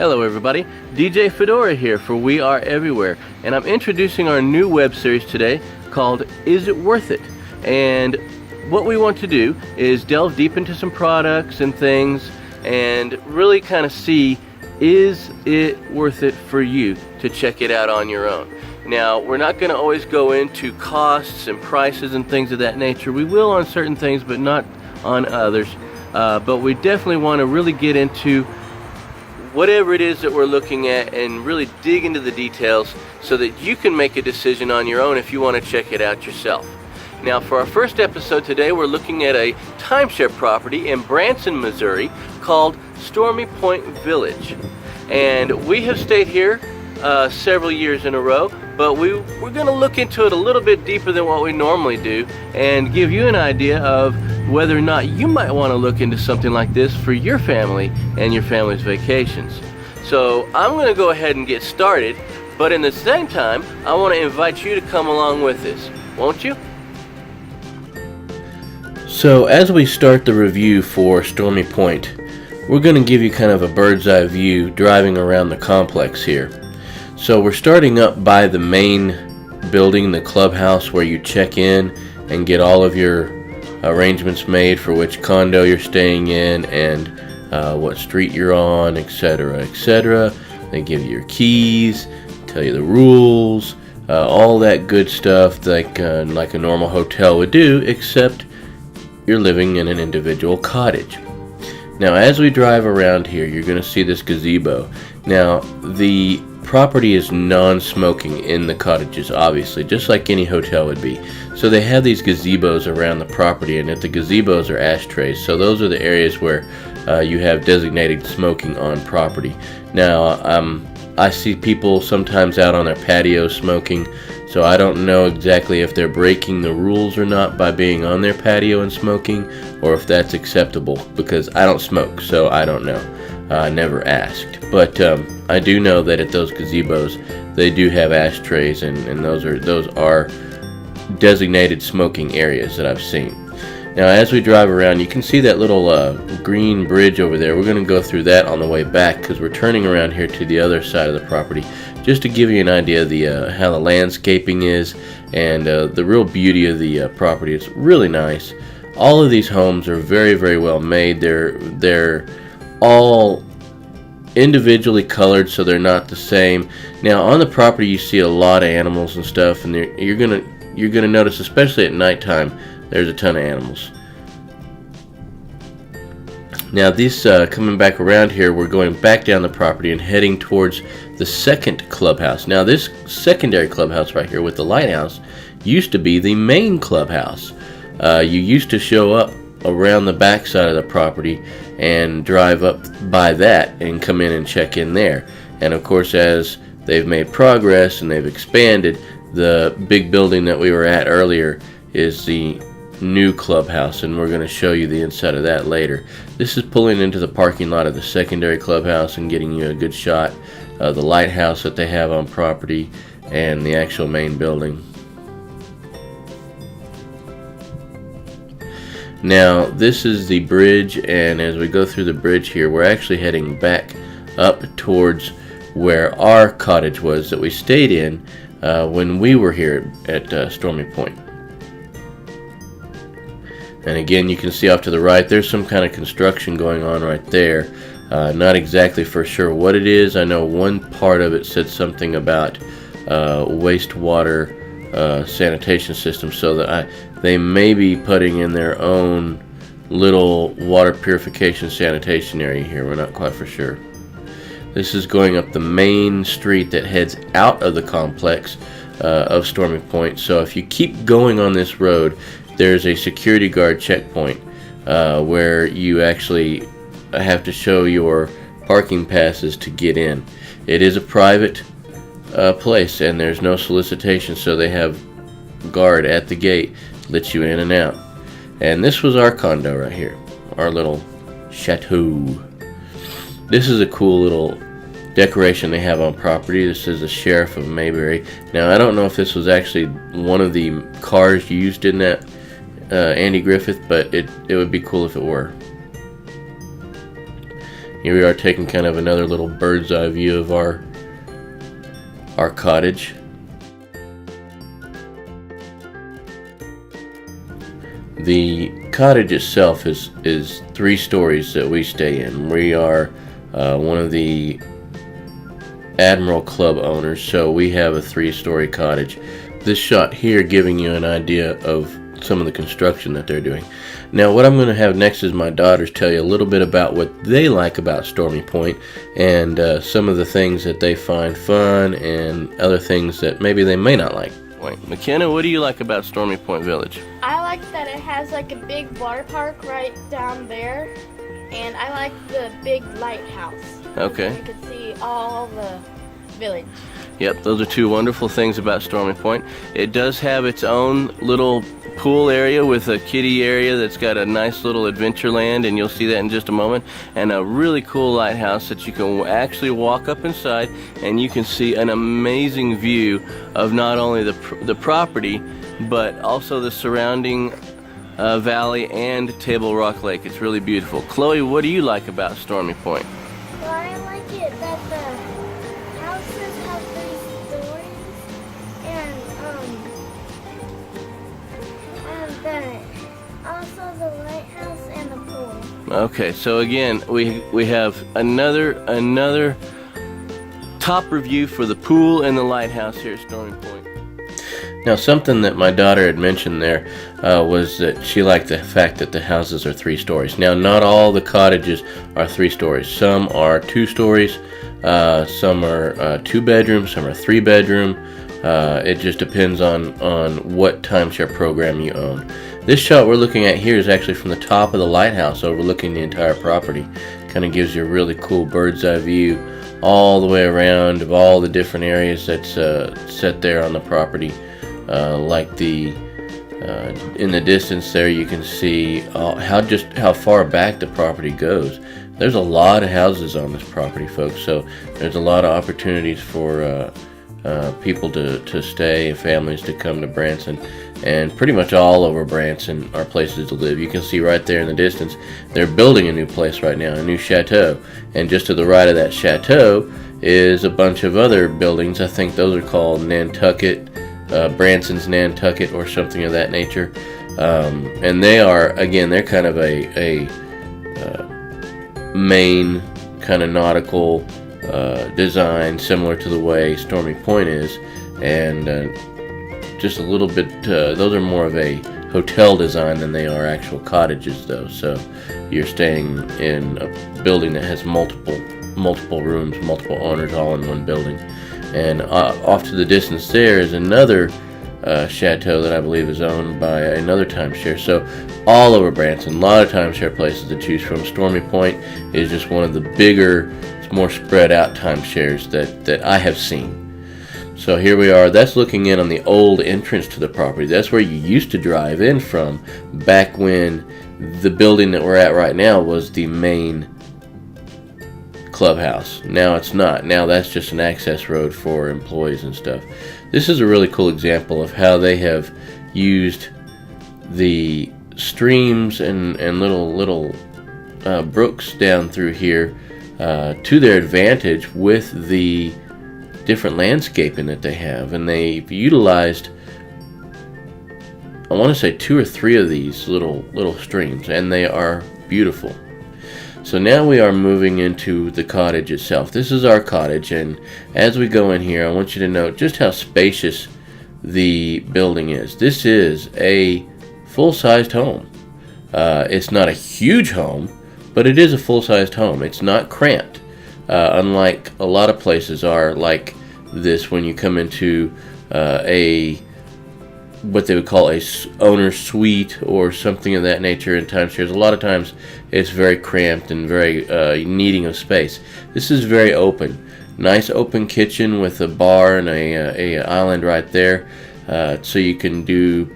Hello everybody, DJ Fedora here for We Are Everywhere, and I'm introducing our new web series today called Is It Worth It? And what we want to do is delve deep into some products and things and really kind of see, is it worth it for you to check it out on your own? Now, we're not going to always go into costs and prices and things of that nature. We will on certain things, but not on others. But we definitely want to really get into whatever it is that we're looking at and really dig into the details so that you can make a decision on your own if you want to check it out yourself. Now, for our first episode today, we're looking at a timeshare property in Branson, Missouri called Stormy Point Village. And we have stayed here several years in a row, but we're going to look into it a little bit deeper than what we normally do and give you an idea of whether or not you might want to look into something like this for your family and your family's vacations. So I'm going to go ahead and get started, but in the same time, I want to invite you to come along with us, won't you? So as we start the review for Stormy Point, we're going to give you kind of a bird's eye view driving around the complex here. So we're starting up by the main building, the clubhouse, where you check in and get all of your arrangements made for which condo you're staying in and what street you're on, etc., etc. They give you your keys, tell you the rules, all that good stuff like a normal hotel would do, except you're living in an individual cottage. Now, as we drive around here, you're going to see this gazebo. Now, the property is non-smoking in the cottages, obviously, just like any hotel would be. So they have these gazebos around the property, and at the gazebos are ashtrays. So those are the areas where you have designated smoking on property. Now, I see people sometimes out on their patio smoking, so I don't know exactly if they're breaking the rules or not by being on their patio and smoking, or if that's acceptable, because I don't smoke, so I don't know. I never asked. But I do know that at those gazebos, they do have ashtrays, and those are designated smoking areas that I've seen. Now, as we drive around, you can see that little green bridge over there. We're going to go through that on the way back because we're turning around here to the other side of the property, just to give you an idea of how the landscaping is and the real beauty of the property. It's really nice. All of these homes are very, very well made. They're all individually colored, so they're not the same. Now, on the property, you see a lot of animals and stuff, and you're gonna notice, especially at nighttime, there's a ton of animals. Now, this coming back around here, we're going back down the property and heading towards the second clubhouse. Now, this secondary clubhouse right here with the lighthouse used to be the main clubhouse. You used to show up around the back side of the property and drive up by that and come in and check in there. And of course, as they've made progress and they've expanded, the big building that we were at earlier is the new clubhouse, and we're going to show you the inside of that later. This is pulling into the parking lot of the secondary clubhouse and getting you a good shot of the lighthouse that they have on property and the actual main building. Now, this is the bridge, and as we go through the bridge here, we're actually heading back up towards where our cottage was that we stayed in when we were here at Stormy Point. And again, you can see off to the right, there's some kind of construction going on right there. Not exactly for sure what it is. I know one part of it said something about wastewater sanitation system, so that they may be putting in their own little water purification sanitation area here. We're not quite for sure. This is going up the main street that heads out of the complex of Stormy Point. So if you keep going on this road, there's a security guard checkpoint where you actually have to show your parking passes to get in. It is a private place, and there's no solicitation, so they have guard at the gate, lets you in and out. And this was our condo right here, our little chateau. This is a cool little decoration they have on property. This is the Sheriff of Mayberry. Now, I don't know if this was actually one of the cars used in that Andy Griffith, but it would be cool if it were. Here we are taking kind of another little bird's eye view of our cottage. The cottage itself is 3 stories that we stay in. We are one of the Admiral Club owners, so we have a 3-story cottage. This shot here giving you an idea of some of the construction that they're doing. Now what I'm going to have next is my daughters tell you a little bit about what they like about Stormy Point, and some of the things that they find fun and other things that maybe they may not like. McKenna, what do you like about Stormy Point Village? I like that it has like a big water park right down there, and I like the big lighthouse. Okay. You can see all the village. Yep, those are 2 wonderful things about Stormy Point. It does have its own little pool area with a kiddie area that's got a nice little adventure land, and you'll see that in just a moment, and a really cool lighthouse that you can actually walk up inside and you can see an amazing view of not only the property but also the surrounding valley and Table Rock Lake. It's really beautiful. Chloe, what do you like about Stormy Point? Well, I like it that the houses have 3 stories, and also the lighthouse and the pool. Okay, so again, we have another top review for the pool and the lighthouse here at Stormy Point. Now, something that my daughter had mentioned there was that she liked the fact that the houses are 3 stories. Now, not all the cottages are 3 stories. Some are 2 stories, some are 2 bedrooms, some are 3 bedroom. It just depends on what timeshare program you own. This shot we're looking at here is actually from the top of the lighthouse overlooking the entire property. Kind of gives you a really cool bird's eye view all the way around of all the different areas that's set there on the property. Like in the distance there, you can see how far back the property goes. There's a lot of houses on this property, folks, so there's a lot of opportunities for people to stay and families to come to Branson. And pretty much all over Branson are places to live. You can see right there in the distance, they're building a new place right now, a new chateau. And just to the right of that chateau is a bunch of other buildings. I think those are called Nantucket, Branson's Nantucket or something of that nature. And they are, again, they're kind of a Maine kind of nautical design, similar to the way Stormy Point is. And just a little bit, those are more of a hotel design than they are actual cottages though. So you're staying in a building that has multiple rooms, multiple owners all in one building. And off to the distance there is another chateau that I believe is owned by another timeshare. So all over Branson, a lot of timeshare places to choose from. Stormy Point is just one of the bigger, more spread out timeshares that I have seen. So here we are. That's looking in on the old entrance to the property. That's where you used to drive in from back when the building that we're at right now was the main clubhouse. Now it's not. Now that's just an access road for employees and stuff. This is a really cool example of how they have used the streams and little brooks down through here to their advantage with the different landscaping that they have. And they've utilized, I want to say 2 or 3 of these little streams, and they are beautiful. So now we are moving into the cottage itself. This is our cottage, and as we go in here, I want you to note just how spacious the building is. This is a full-sized home. It's not a huge home, but it is a full-sized home. It's not cramped, unlike a lot of places are like this when you come into what they would call a owner's suite or something of that nature in timeshares. A lot of times it's very cramped and very needing of space. This is very open. Nice open kitchen with a bar and a island right there, so you can do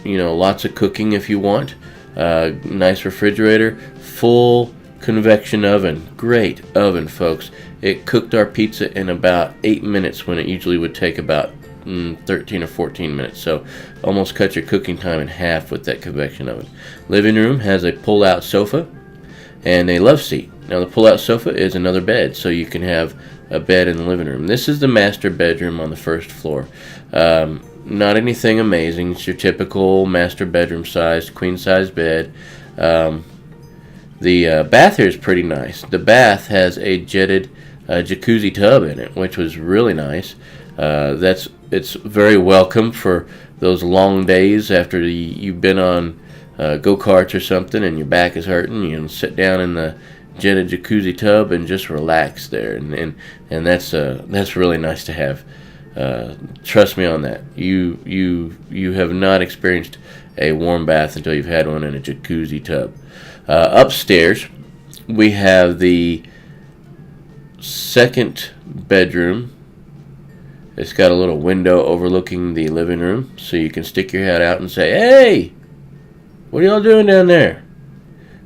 lots of cooking if you want. Nice refrigerator, full convection oven. Great oven, folks. It cooked our pizza in about 8 minutes when it usually would take about 13 or 14 minutes. So almost cut your cooking time in half with that convection oven. Living room has a pull-out sofa and a love seat. Now the pull-out sofa is another bed, so you can have a bed in the living room. This is the master bedroom on the first floor. Not anything amazing. It's your typical master bedroom size, queen size bed. The bath here is pretty nice. The bath has a jetted jacuzzi tub in it, which was really nice. It's very welcome for those long days after you've been on go-karts or something and your back is hurting. You can sit down in the jetted jacuzzi tub and just relax there, and that's really nice to have. Trust me on that. You have not experienced a warm bath until you've had one in a jacuzzi tub. Upstairs, we have the second bedroom. It's got a little window overlooking the living room, so you can stick your head out and say, "Hey, what are y'all doing down there?"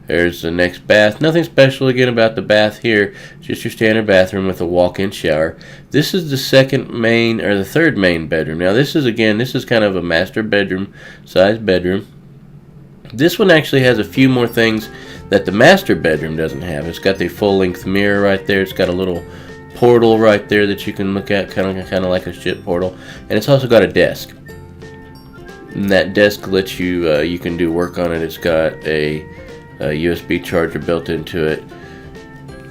There's the next bath. Nothing special again about the bath here. Just your standard bathroom with a walk-in shower. This is the third main bedroom. Now this is kind of a master bedroom size bedroom. This one actually has a few more things that the master bedroom doesn't have. It's got the full-length mirror right there. It's got a little portal right there that you can look at, kind of like a ship portal, and it's also got a desk. And that desk lets you can do work on it. It's got a USB charger built into it.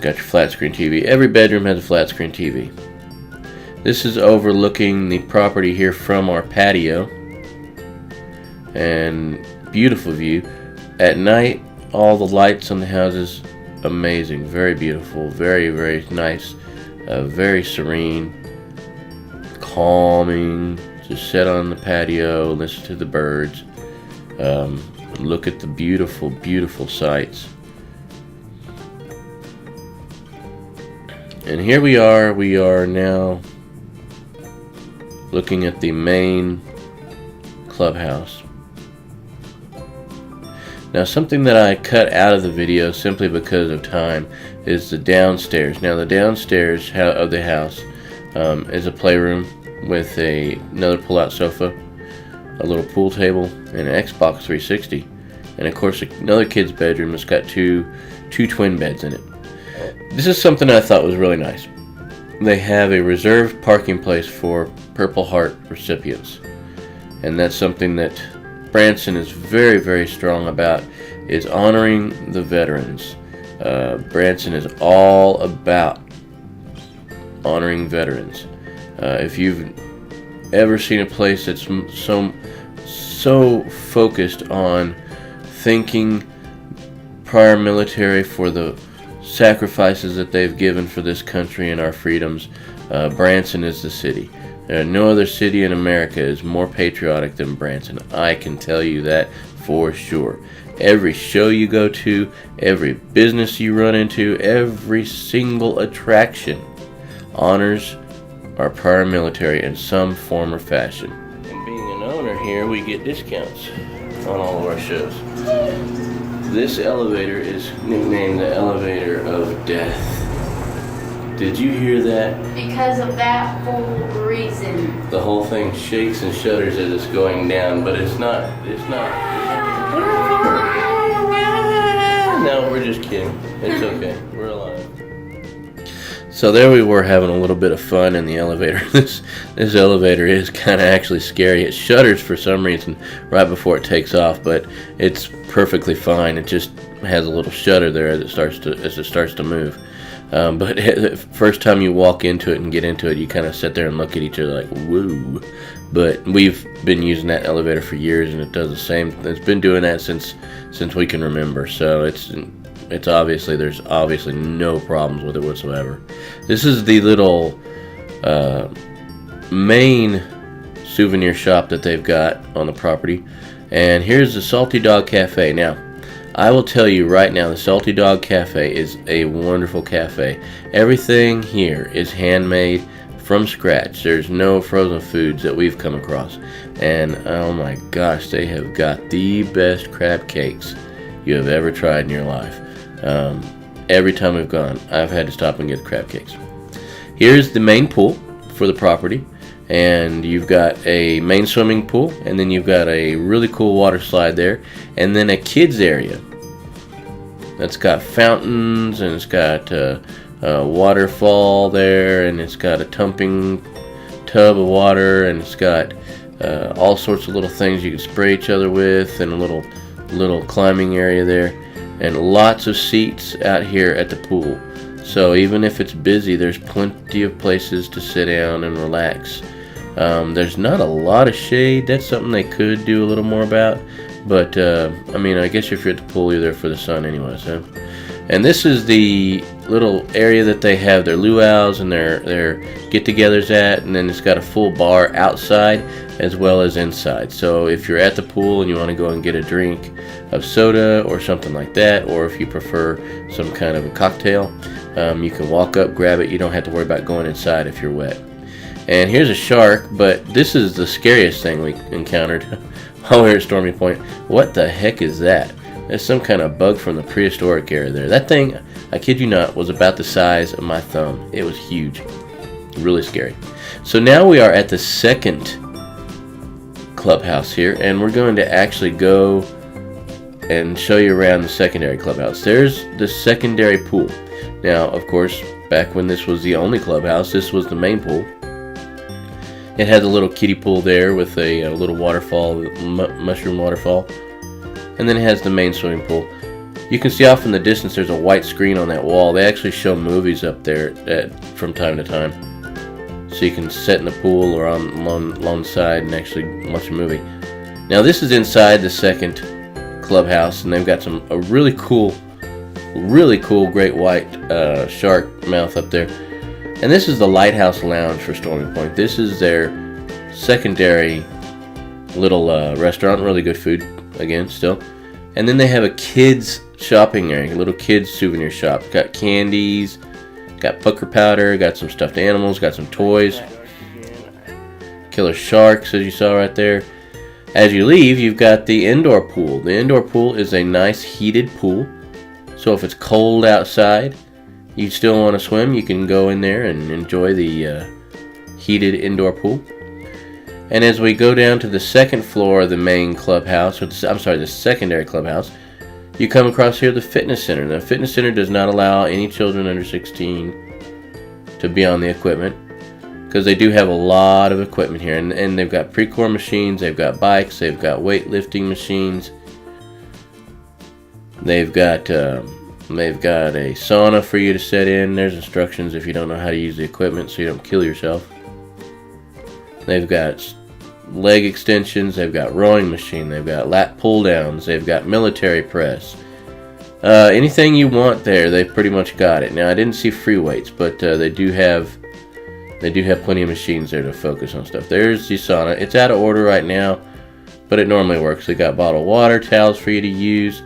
Got your flat screen TV. Every bedroom has a flat screen TV. This is overlooking the property here from our patio, and beautiful view. At night, all the lights on the houses, amazing, very beautiful, very, very nice, very serene, calming. Just sit on the patio, listen to the birds, look at the beautiful, beautiful sights. And here we are now looking at the main clubhouse. Now, something that I cut out of the video simply because of time is the downstairs. Now, the downstairs of the house is a playroom with another pull-out sofa, a little pool table, and an Xbox 360. And of course, another kid's bedroom that's got two twin beds in it. This is something I thought was really nice. They have a reserved parking place for Purple Heart recipients. And that's something that Branson is very, very strong about, is honoring the veterans. Branson is all about honoring veterans. If you've ever seen a place that's so focused on thanking prior military for the sacrifices that they've given for this country and our freedoms, Branson is the city. No other city in America is more patriotic than Branson. I can tell you that for sure. Every show you go to, every business you run into, every single attraction honors our prior military in some form or fashion. And being an owner here, we get discounts on all of our shows. This elevator is nicknamed the elevator of death. Did you hear that? Because of that whole reason. The whole thing shakes and shudders as it's going down, but it's not. No, we're just kidding. It's okay. We're alive. So there we were having a little bit of fun in the elevator. This elevator is kind of actually scary. It shudders for some reason right before it takes off, but it's perfectly fine. It just has a little shudder there as it starts to move. But the first time you walk into it and get into it, you kind of sit there and look at each other like, woo. But we've been using that elevator for years, and it does the same. It's been doing that since we can remember. So it's obviously, there's obviously no problems with it whatsoever. This is the little main souvenir shop that they've got on the property. And here's the Salty Dog Cafe. Now, I will tell you right now, the Salty Dog Cafe is a wonderful cafe. Everything here is handmade from scratch. There's no frozen foods that we've come across. And oh my gosh, they have got the best crab cakes you have ever tried in your life. Every time we've gone, I've had to stop and get crab cakes. Here's the main pool for the property. And you've got a main swimming pool, and then you've got a really cool water slide there, and then a kids area. that's got fountains, and it's got a waterfall there, and it's got a tumbling tub of water, and it's got all sorts of little things you can spray each other with, and a little climbing area there, and lots of seats out here at the pool. So even if it's busy, there's plenty of places to sit down and relax. There's not a lot of shade. That's something they could do a little more about, but I mean, I guess if you're at the pool, you're there for the sun anyways, huh? And this is the little area that they have their luau's and their get-togethers at, and then it's got a full bar outside as well as inside. So if you're at the pool and you want to go and get a drink of soda or something like that, or if you prefer some kind of a cocktail, you can walk up, grab it. You don't have to worry about going inside if you're wet. And here's a shark, but this is the scariest thing we encountered while we were at Stormy Point. What the heck is that? There's some kind of bug from the prehistoric era there. That thing, I kid you not, was about the size of my thumb. It was huge. Really scary. So now we are at the second clubhouse here, and we're going to actually go and show you around the secondary clubhouse. There's the secondary pool. Now, of course, back when this was the only clubhouse, this was the main pool. It had a little kiddie pool there with a little waterfall, mushroom waterfall. And then it has the main swimming pool. You can see off in the distance there's a white screen on that wall. They actually show movies up there from time to time. So you can sit in the pool or along the side and actually watch a movie. Now this is inside the second clubhouse, and they've got a really cool great white shark mouth up there. And this is the Lighthouse Lounge for Stormy Point. This is their secondary little restaurant. Really good food, again, still. And then they have a kids shopping area, a little kids souvenir shop. Got candies, got pucker powder, got some stuffed animals, got some toys. Killer sharks, as you saw right there. As you leave, you've got the indoor pool. The indoor pool is a nice heated pool. So if it's cold outside, you still want to swim, you can go in there and enjoy the heated indoor pool. And as we go down to the second floor of the main clubhouse, the secondary clubhouse, you come across here the fitness center. The fitness center does not allow any children under 16 to be on the equipment, because they do have a lot of equipment here. And they've got pre-core machines, they've got bikes, they've got weightlifting machines. They've got a sauna for you to sit in. There's instructions if you don't know how to use the equipment so you don't kill yourself. They've got leg extensions, they've got rowing machine, they've got lat pull downs, they've got military press. Anything you want there, they've pretty much got it. Now I didn't see free weights, but they do have plenty of machines there to focus on stuff. There's the sauna. It's out of order right now, but it normally works. They got bottled water, towels for you to use,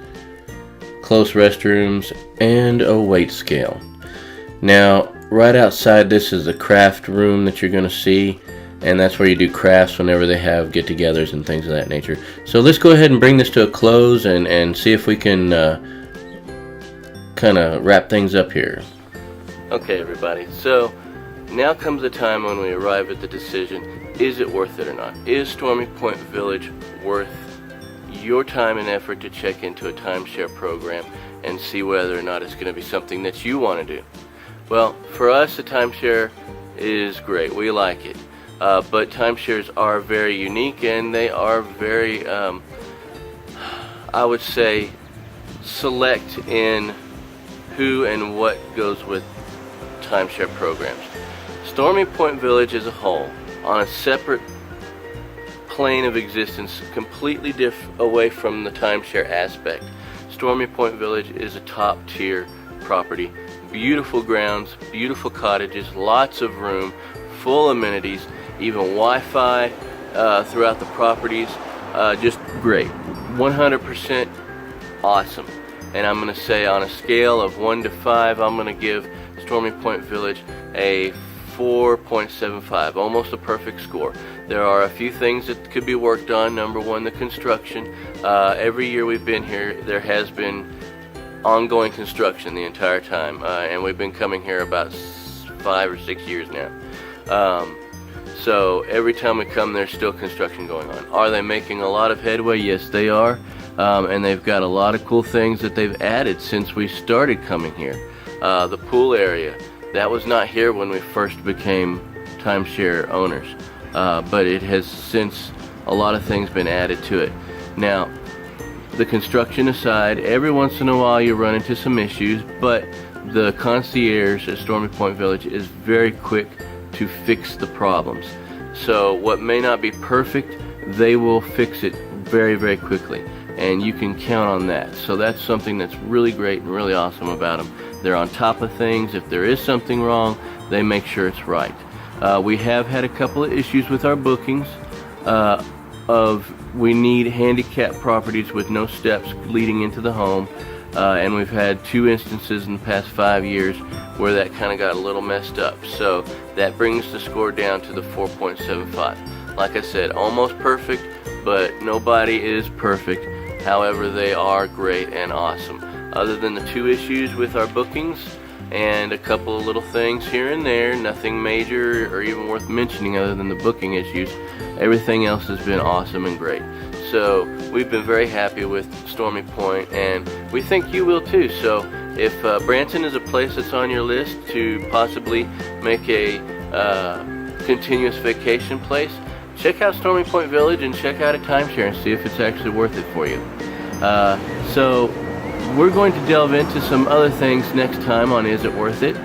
close restrooms, and a weight scale. Now, right outside this is the craft room that you're going to see, and that's where you do crafts whenever they have get-togethers and things of that nature. So let's go ahead and bring this to a close and see if we can kind of wrap things up here. Okay, everybody, so now comes the time when we arrive at the decision, is it worth it or not? Is Stormy Point Village worth your time and effort to check into a timeshare program and see whether or not it's going to be something that you want to do? Well, for us, a timeshare is great. We like it. But timeshares are very unique, and they are very, I would say, select in who and what goes with timeshare programs. Stormy Point Village as a whole, on a separate plane of existence, completely away from the timeshare aspect. Stormy Point Village is a top tier property. Beautiful grounds, beautiful cottages, lots of room, full amenities, even Wi-Fi throughout the properties. Just great. 100% awesome. And I'm going to say, on a scale of 1 to 5, I'm going to give Stormy Point Village a 4.75, almost a perfect score. There are a few things that could be worked on. Number one, the construction. Every year we've been here, there has been ongoing construction the entire time, and we've been coming here about 5 or 6 years now. So every time we come, there's still construction going on. Are they making a lot of headway? Yes, they are. and they've got a lot of cool things that they've added since we started coming here. The pool area, that was not here when we first became timeshare owners, but it has since a lot of things been added to it. Now, the construction aside, every once in a while you run into some issues, but the concierge at Stormy Point Village is very quick to fix the problems. So what may not be perfect, they will fix it very, very quickly, and you can count on that. So that's something that's really great and really awesome about them. They're on top of things. If there is something wrong, they make sure it's right. We have had a couple of issues with our bookings we need handicap properties with no steps leading into the home, and we've had 2 instances in the past 5 years where that kind of got a little messed up. So that brings the score down to the 4.75. Like I said, almost perfect, but nobody is perfect. However, they are great and awesome. Other than the 2 issues with our bookings and a couple of little things here and there, nothing major or even worth mentioning other than the booking issues, everything else has been awesome and great. So we've been very happy with Stormy Point, and we think you will too. So if Branson is a place that's on your list to possibly make a continuous vacation place, check out Stormy Point Village and check out a timeshare and see if it's actually worth it for you. So we're going to delve into some other things next time on Is It Worth It?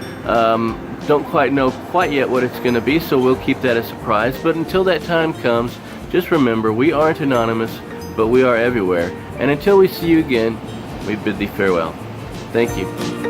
Don't quite know yet what it's going to be, so we'll keep that a surprise. But until that time comes, just remember, we aren't anonymous, but we are everywhere. And until we see you again, we bid thee farewell. Thank you.